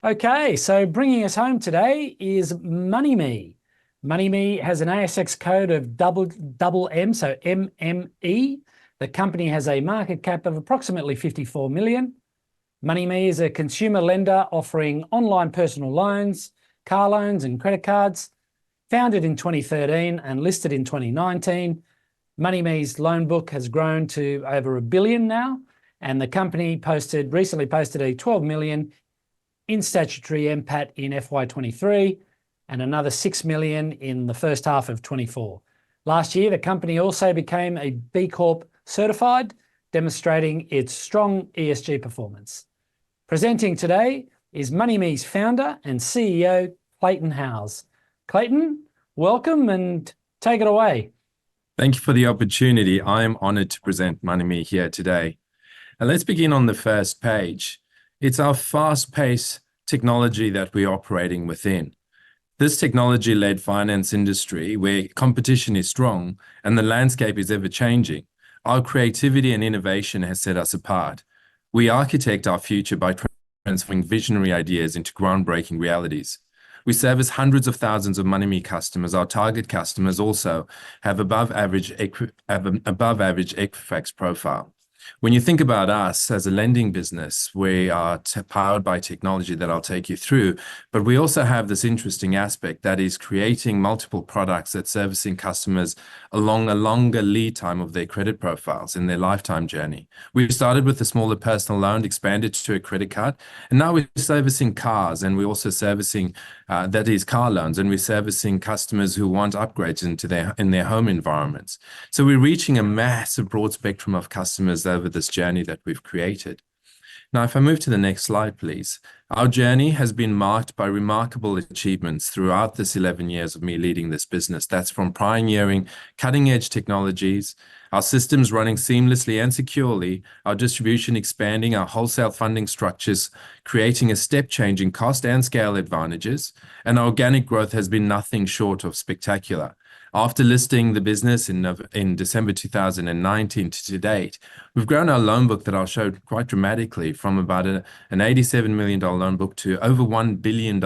Okay, so bringing us home today is MoneyMe. MoneyMe has an ASX code of double M, so MME. The company has a market cap of approximately 54 million. MoneyMe is a consumer lender offering online personal loans, car loans, and credit cards. Founded in 2013 and listed in 2019, MoneyMe's loan book has grown to over a billion now, and the company recently posted a 12 million in statutory NPAT in FY23 and another 6 million in the first half of 24. Last year, the company also became a B Corp certified, demonstrating its strong ESG performance. Presenting today is MoneyMe's founder and CEO, Clayton Howes. Clayton, welcome and take it away. Thank you for the opportunity. I am honored to present MoneyMe here today. And let's begin on the first page. It's our fast-paced technology that we're operating within. This technology-led finance industry, where competition is strong and the landscape is ever-changing, our creativity and innovation has set us apart. We architect our future by transferring visionary ideas into groundbreaking realities. We service hundreds of thousands of MoneyMe customers. Our target customers also have above average Equifax profile. When you think about us as a lending business, we are powered by technology that I'll take you through, but we also have this interesting aspect that is creating multiple products that servicing customers along a longer lead time of their credit profiles in their lifetime journey. We started with a smaller personal loan, expanded to a credit card, and now we're servicing cars, and we're also servicing that is car loans, and we're servicing customers who want upgrades in their home environments. So we're reaching a massive broad spectrum of customers over this journey that we've created. Now, if I move to the next slide, please. Our journey has been marked by remarkable achievements throughout this 11 years of me leading this business. That's from pioneering cutting-edge technologies, our systems running seamlessly and securely, our distribution expanding, our wholesale funding structures, creating a step-change in cost and scale advantages, and our organic growth has been nothing short of spectacular. After listing the business in December 2019 to date, we've grown our loan book that I'll show quite dramatically from about an $87 million loan book to over $1 billion.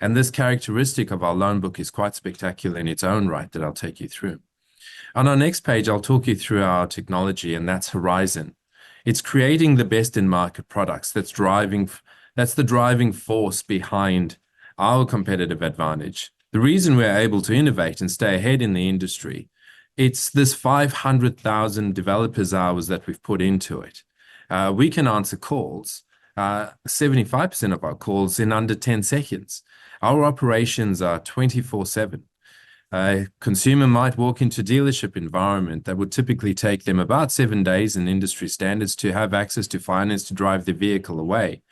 And this characteristic of our loan book is quite spectacular in its own right that I'll take you through. On our next page, I'll talk you through our technology, and that's Horizon. It's creating the best in market products that's the driving force behind our competitive advantage. The reason we're able to innovate and stay ahead in the industry, it's this 500,000 developers hours that we've put into it. We can answer calls, 75% of our calls in under 10 seconds. Our operations are 24/7. A consumer might walk into a dealership environment that would typically take them about 7 days in industry standards to have access to finance to drive their vehicle away.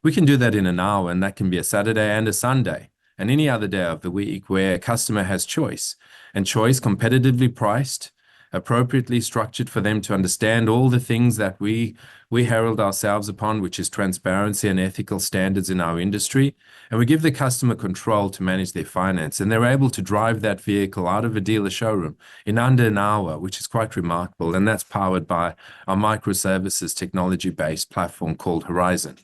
We can do that in an hour, and that can be a Saturday and a Sunday, and any other day of the week where a customer has choice, and choice competitively priced, appropriately structured for them to understand all the things that we herald ourselves upon, which is transparency and ethical standards in our industry. And we give the customer control to manage their finance, and they're able to drive that vehicle out of a dealer showroom in under an hour, which is quite remarkable. And that's powered by our microservices technology-based platform called Horizon.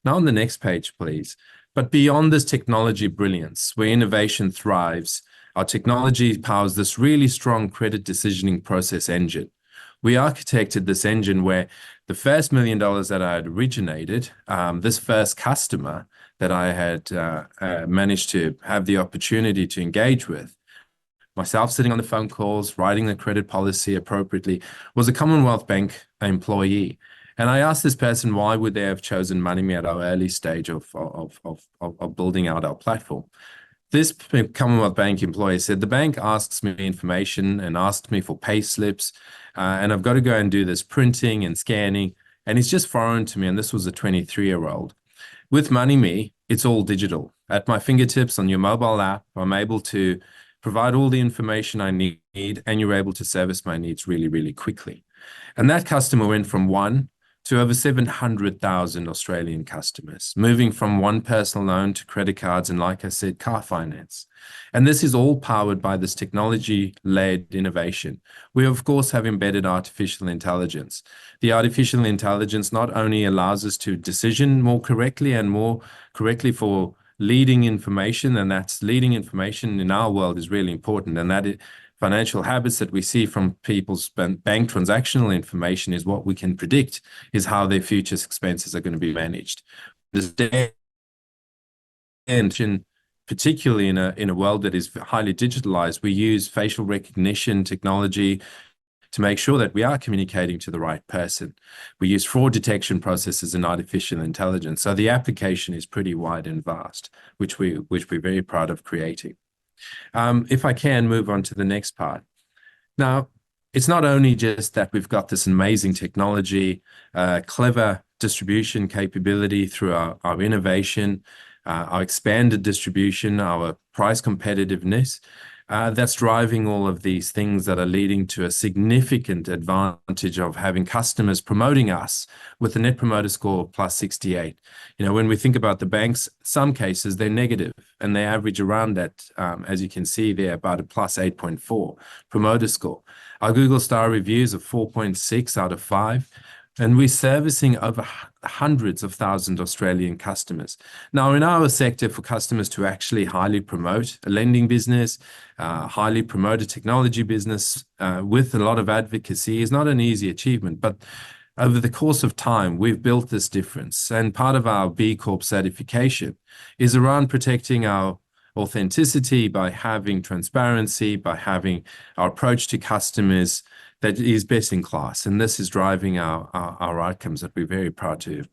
Now on the next page, please. But beyond this technology brilliance, where innovation thrives, our technology powers this really strong credit decisioning process engine. We architected this engine where the first $1 million that I had originated, this first customer that I had managed to have the opportunity to engage with, myself sitting on the phone calls, writing the credit policy appropriately, was a Commonwealth Bank employee. And I asked this person, why would they have chosen MoneyMe at our early stage of building out our platform? This Commonwealth Bank employee said, the bank asks me information and asked me for pay slips, and I've got to go and do this printing and scanning, and it's just foreign to me, and this was a 23-year-old. With MoneyMe, it's all digital. At my fingertips on your mobile app, I'm able to provide all the information I need, and you're able to service my needs really, really quickly. And that customer went from 1 to over 700,000 Australian customers, moving from one personal loan to credit cards and, like I said, car finance. And this is all powered by this technology-led innovation. We, of course, have embedded artificial intelligence. The artificial intelligence not only allows us to decision more correctly and more correctly for leading information, and that's leading information in our world is really important, and that financial habits that we see from people's bank transactional information is what we can predict is how their future expenses are going to be managed. And particularly in a world that is highly digitalized, we use facial recognition technology to make sure that we are communicating to the right person. We use fraud detection processes in artificial intelligence. So the application is pretty wide and vast, which we're very proud of creating. If I can move on to the next part. Now, it's not only just that we've got this amazing technology, clever distribution capability through our innovation, our expanded distribution, our price competitiveness, that's driving all of these things that are leading to a significant advantage of having customers promoting us with a net promoter score plus 68. You know, when we think about the banks, some cases they're negative and they average around that, as you can see there, about a plus 8.4 promoter score. Our Google star reviews are 4.6 out of 5. And we're servicing over hundreds of thousands of Australian customers. Now, in our sector, for customers to actually highly promote a lending business, highly promote a technology business with a lot of advocacy is not an easy achievement. But over the course of time, we've built this difference. And part of our B Corp certification is around protecting our authenticity by having transparency, by having our approach to customers that is best in class. And this is driving our outcomes that we're very proud to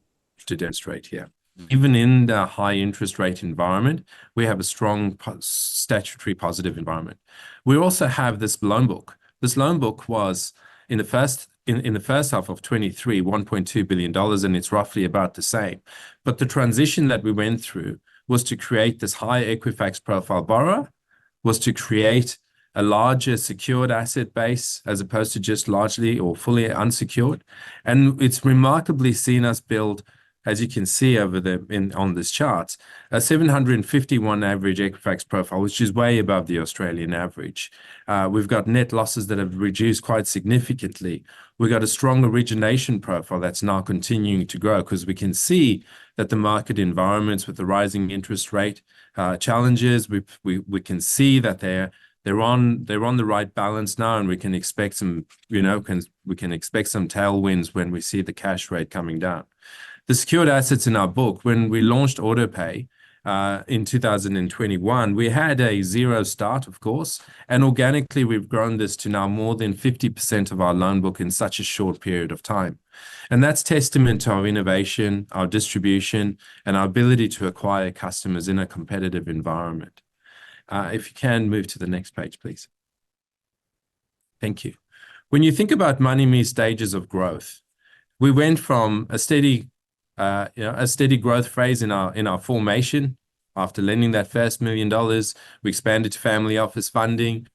demonstrate here. Even in the high interest rate environment, we have a strong statutory positive environment. We also have this loan book. This loan book was in the first half of 23, $1.2 billion, and it's roughly about the same. But the transition that we went through was to create this high Equifax profile borrower, was to create a larger secured asset base as opposed to just largely or fully unsecured. And it's remarkably seen us build, as you can see over on this chart, a 751 average Equifax profile, which is way above the Australian average. We've got net losses that have reduced quite significantly. We've got a strong origination profile that's now continuing to grow because we can see that the market environments with the rising interest rate challenges, we can see that they're on the right balance now, and we can expect some, we can expect some tailwinds when we see the cash rate coming down. The secured assets in our book, when we launched AutoPay in 2021, we had a zero start, of course, and organically we've grown this to now more than 50% of our loan book in such a short period of time. And that's testament to our innovation, our distribution, and our ability to acquire customers in a competitive environment. If you can move to the next page, please. Thank you. When you think about MoneyMe stages of growth, we went from a steady growth phase in our formation. After lending that first $1 million, we expanded to family office funding,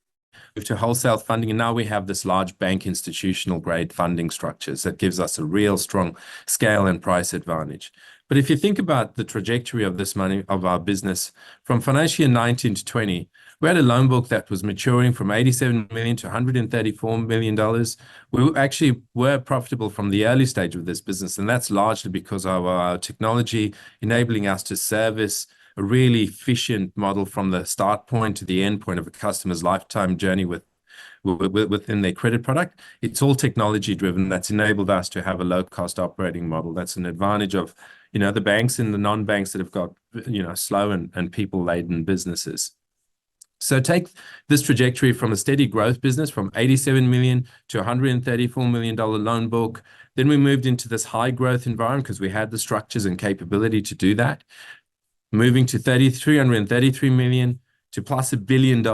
moved to wholesale funding, and now we have this large bank institutional grade funding structures that gives us a real strong scale and price advantage. But if you think about the trajectory of our business from financial year 19 to 20, we had a loan book that was maturing from $87 million to $134 million. We actually were profitable from the early stage of this business, and that's largely because of our technology enabling us to service a really efficient model from the start point to the end point of a customer's lifetime journey within their credit product. It's all technology driven. That's enabled us to have a low cost operating model. That's an advantage of the banks and the non-banks that have got slow and people laden businesses. So take this trajectory from a steady growth business from 87 million to $134 million loan book. Then we moved into this high growth environment because we had the structures and capability to do that. Moving to $333 million to plus $1 billion.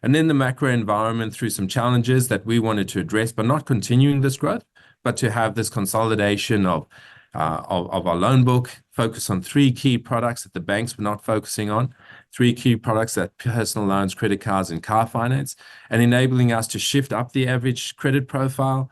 And then the macro environment through some challenges that we wanted to address, but not continuing this growth, but to have this consolidation of our loan book, focus on 3 key products that the banks were not focusing on, 3 key products that personal loans, credit cards, and car finance, and enabling us to shift up the average credit profile,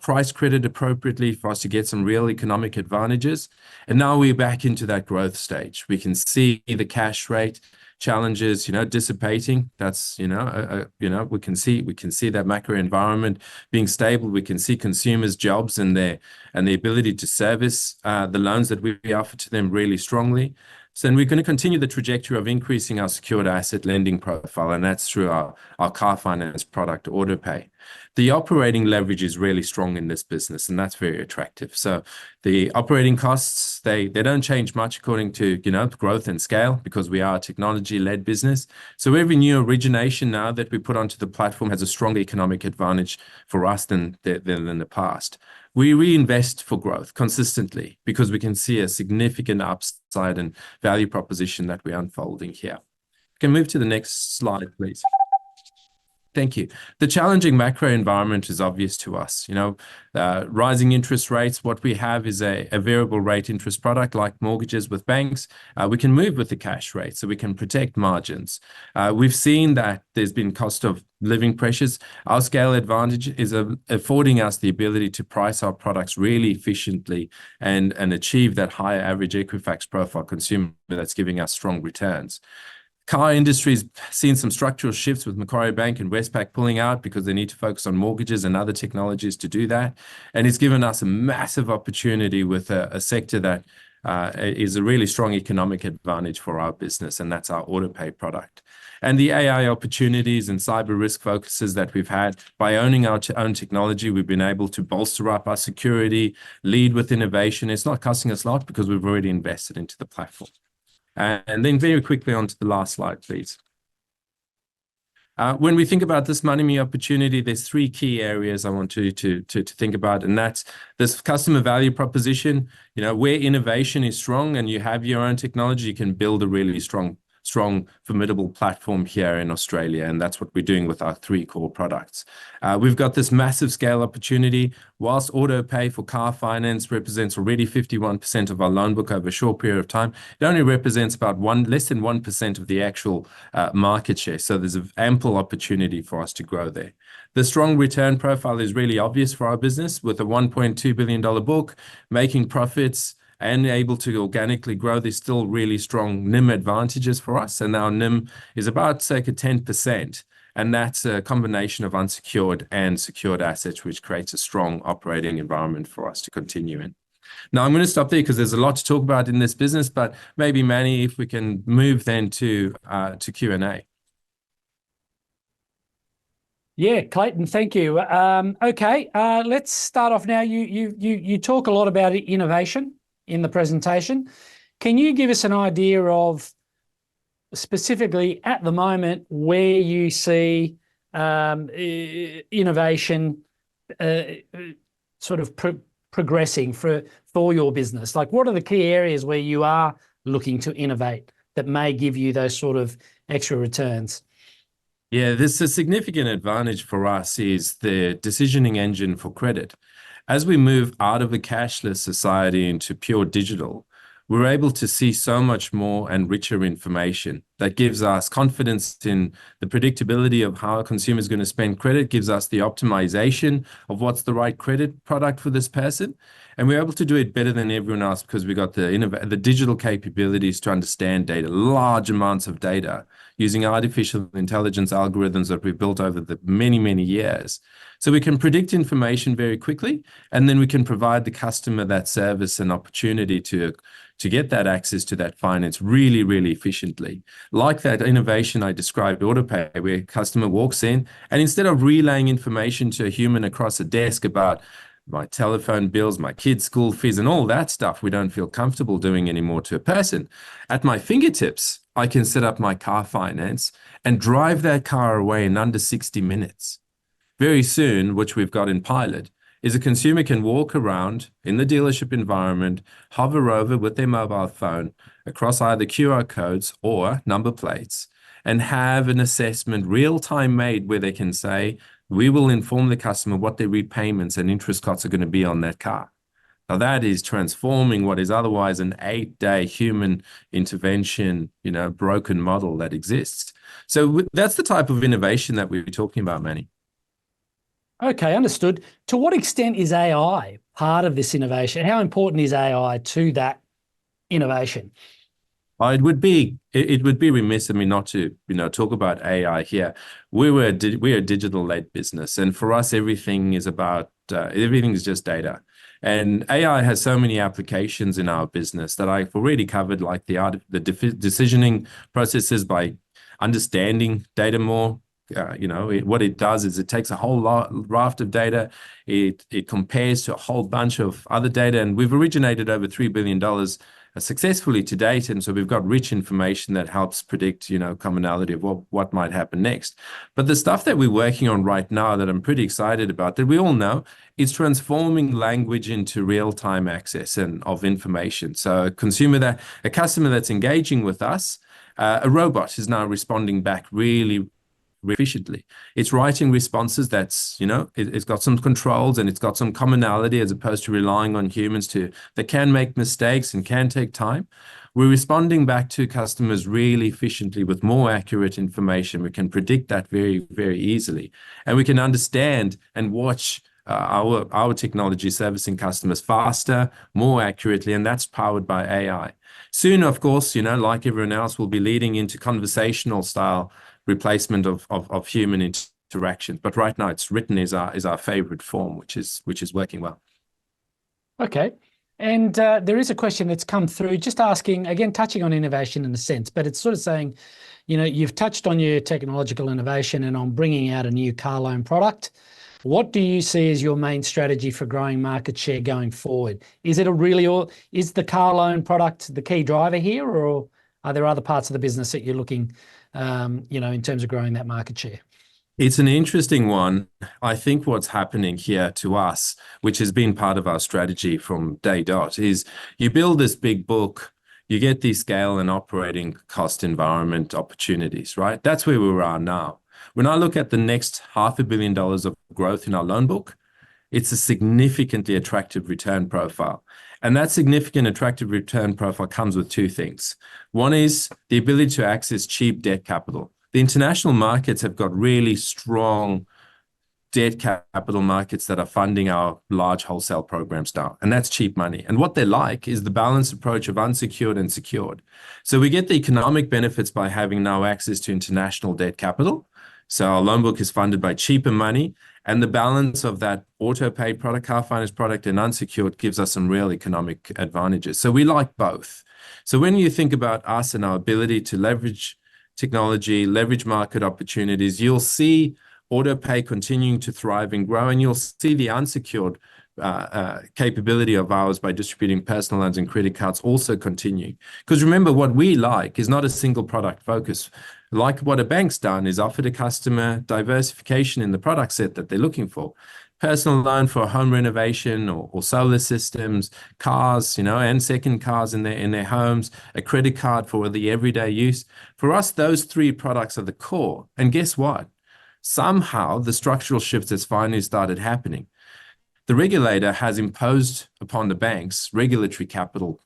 price credit appropriately for us to get some real economic advantages. And now we're back into that growth stage. We can see the cash rate challenges, dissipating. That's, we can see that macro environment being stable. We can see consumers' jobs and the ability to service the loans that we offer to them really strongly. So then we're going to continue the trajectory of increasing our secured asset lending profile, and that's through our car finance product, AutoPay. The operating leverage is really strong in this business, and that's very attractive. So the operating costs, they don't change much according to, growth and scale, because we are a technology-led business. So every new origination now that we put onto the platform has a strong economic advantage for us than the past. We reinvest for growth consistently because we can see a significant upside and value proposition that we're unfolding here. Can move to the next slide, please. Thank you. The challenging macro environment is obvious to us. Rising interest rates, what we have is a variable rate interest product like mortgages with banks. We can move with the cash rate, so we can protect margins. We've seen that there's been cost of living pressures. Our scale advantage is affording us the ability to price our products really efficiently and achieve that higher average Equifax profile consumer that's giving us strong returns. Car industry's seen some structural shifts with Macquarie Bank and Westpac pulling out because they need to focus on mortgages and other technologies to do that. And it's given us a massive opportunity with a sector that is a really strong economic advantage for our business, and that's our AutoPay product. And the AI opportunities and cyber risk focuses that we've had, by owning our own technology, we've been able to bolster up our security, lead with innovation. It's not costing us a lot because we've already invested into the platform. And then very quickly onto the last slide, please. When we think about this MoneyMe opportunity, there's three key areas I want to think about, and that's this customer value proposition. Where innovation is strong and you have your own technology, you can build a really strong, formidable platform here in Australia, and that's what we're doing with our three core products. We've got this massive scale opportunity. Whilst AutoPay for car finance represents already 51% of our loan book over a short period of time, it only represents about less than 1% of the actual market share. So there's an ample opportunity for us to grow there. The strong return profile is really obvious for our business, with a $1.2 billion book, making profits and able to organically grow. There's still really strong NIM advantages for us, and our NIM is about circa 10%, and that's a combination of unsecured and secured assets, which creates a strong operating environment for us to continue in. Now, I'm going to stop there because there's a lot to talk about in this business, but maybe, Manny, if we can move then to Q&A. Yeah, Clayton, thank you. Okay, let's start off now. You talk a lot about innovation in the presentation. Can you give us an idea of specifically at the moment where you see innovation sort of progressing for your business? Like, what are the key areas where you are looking to innovate that may give you those sort of extra returns? Yeah, this is a significant advantage for us is the decisioning engine for credit. As we move out of a cashless society into pure digital, we're able to see so much more and richer information that gives us confidence in the predictability of how a consumer is going to spend credit, gives us the optimization of what's the right credit product for this person. And we're able to do it better than everyone else because we got the digital capabilities to understand data, large amounts of data, using artificial intelligence algorithms that we've built over the many, many years. So we can predict information very quickly, and then we can provide the customer that service and opportunity to get that access to that finance really, really efficiently. Like that innovation I described, AutoPay, where a customer walks in, and instead of relaying information to a human across a desk about my telephone bills, my kids' school fees, and all that stuff we don't feel comfortable doing anymore to a person, at my fingertips, I can set up my car finance and drive that car away in under 60 minutes. Very soon, which we've got in pilot, is a consumer can walk around in the dealership environment, hover over with their mobile phone across either QR codes or number plates, and have an assessment real-time made where they can say, we will inform the customer what their repayments and interest costs are going to be on that car. Now, that is transforming what is otherwise an 8-day human intervention, broken model that exists. So that's the type of innovation that we're talking about, Manny. Okay, understood. To what extent is AI part of this innovation? How important is AI to that innovation? It would be remiss of me not to talk about AI here. We're a digital led business, and for us everything is about everything is just data. And AI has so many applications in our business that I've already covered, like the decisioning processes by understanding data more. What it does is it takes a whole raft of data, it compares to a whole bunch of other data, and we've originated over $3 billion successfully to date. And so we've got rich information that helps predict, commonality of what might happen next. But the stuff that we're working on right now that I'm pretty excited about, that we all know, is transforming language into real-time access and of information. So a customer that's engaging with us, a robot is now responding back really efficiently. It's writing responses it's got some controls and it's got some commonality as opposed to relying on humans that can make mistakes and can take time. We're responding back to customers really efficiently with more accurate information. We can predict that very, very easily. And we can understand and watch our technology servicing customers faster, more accurately, and that's powered by AI. Soon, of course, like everyone else, we'll be leading into conversational style replacement of human interactions. But right now, it's written is our favorite form, which is working well. Okay. And there is a question that's come through just asking, again, touching on innovation in a sense, but it's sort of saying, you've touched on your technological innovation and on bringing out a new car loan product. What do you see as your main strategy for growing market share going forward? Is the car loan product the key driver here, or are there other parts of the business that you're looking, in terms of growing that market share? It's an interesting one. I think what's happening here to us, which has been part of our strategy from day dot, is you build this big book, you get these scale and operating cost environment opportunities, right? That's where we are now. When I look at the next $500 million of growth in our loan book, it's a significantly attractive return profile. And that significant attractive return profile comes with two things. One is the ability to access cheap debt capital. The international markets have got really strong debt capital markets that are funding our large wholesale programs now. And that's cheap money. And what they like is the balanced approach of unsecured and secured. So we get the economic benefits by having now access to international debt capital. So our loan book is funded by cheaper money, and the balance of that auto-pay product, car finance product, and unsecured gives us some real economic advantages. So we like both. So when you think about us and our ability to leverage technology, leverage market opportunities, you'll see auto-pay continuing to thrive and grow, and you'll see the unsecured capability of ours by distributing personal loans and credit cards also continue. Because remember, what we like is not a single product focus. Like what a bank's done is offered a customer diversification in the product set that they're looking for. Personal loan for home renovation or solar systems, cars, and second cars in their homes, a credit card for the everyday use. For us, those three products are the core. And guess what? Somehow the structural shift has finally started happening. The regulator has imposed upon the banks regulatory capital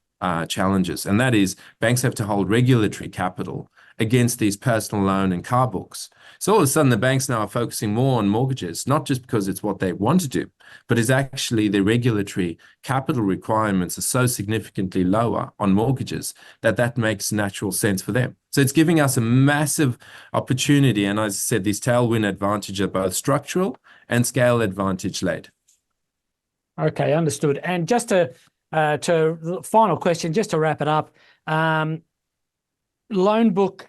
challenges, and that is banks have to hold regulatory capital against these personal loan and car books. So all of a sudden, the banks now are focusing more on mortgages, not just because it's what they want to do, but it's actually the regulatory capital requirements are so significantly lower on mortgages that makes natural sense for them. So it's giving us a massive opportunity. And as I said, these tailwind advantages are both structural and scale advantage led. Okay, understood. And just to final question, just to wrap it up, loan book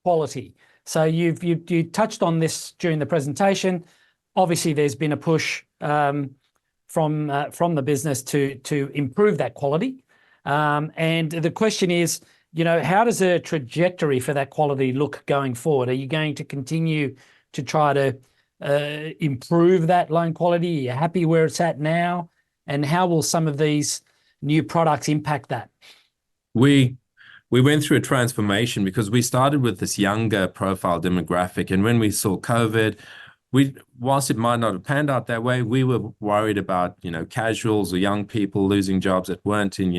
quality. So you touched on this during the presentation. Obviously, there's been a push from the business to improve that quality. And the question is, how does the trajectory for that quality look going forward? Are you going to continue to try to improve that loan quality? Are you happy where it's at now? And how will some of these new products impact that? We went through a transformation because we started with this younger profile demographic. And when we saw COVID, whilst it might not have panned out that way, we were worried about, casuals or young people losing jobs that weren't in,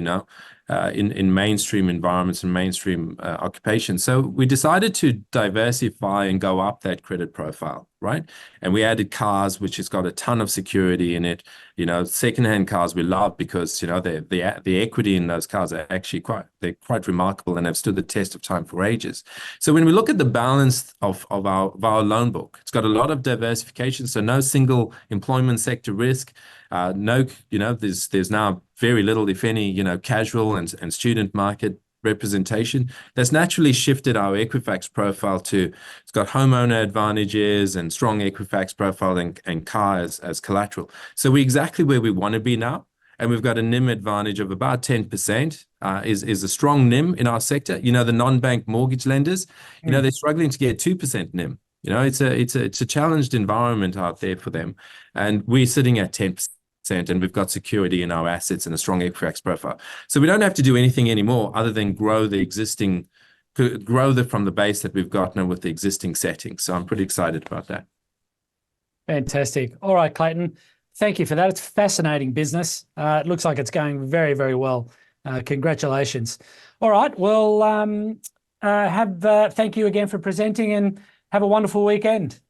in mainstream environments and mainstream occupations. So we decided to diversify and go up that credit profile, right? And we added cars, which has got a ton of security in it. You know, secondhand cars we love because, you know, the equity in those cars are actually quite remarkable and have stood the test of time for ages. So when we look at the balance of our loan book, it's got a lot of diversification, so no single employment sector risk. No, you know, there's now very little, if any, you know, casual and student market representation. That's naturally shifted our Equifax profile to, it's got homeowner advantages and strong Equifax profile and car as collateral. So we're exactly where we want to be now. And we've got a NIM advantage of about 10%, is a strong NIM in our sector. You know, the non-bank mortgage lenders, you know, they're struggling to get 2% NIM. You know, it's a challenged environment out there for them. And we're sitting at 10%. And we've got security in our assets and a strong Equifax profile. So we don't have to do anything anymore other than grow from the base that we've got now with the existing settings. So I'm pretty excited about that. Fantastic. All right, Clayton, thank you for that. It's fascinating business. It looks like it's going very, very well. Congratulations. All right, well, thank you again for presenting and have a wonderful weekend.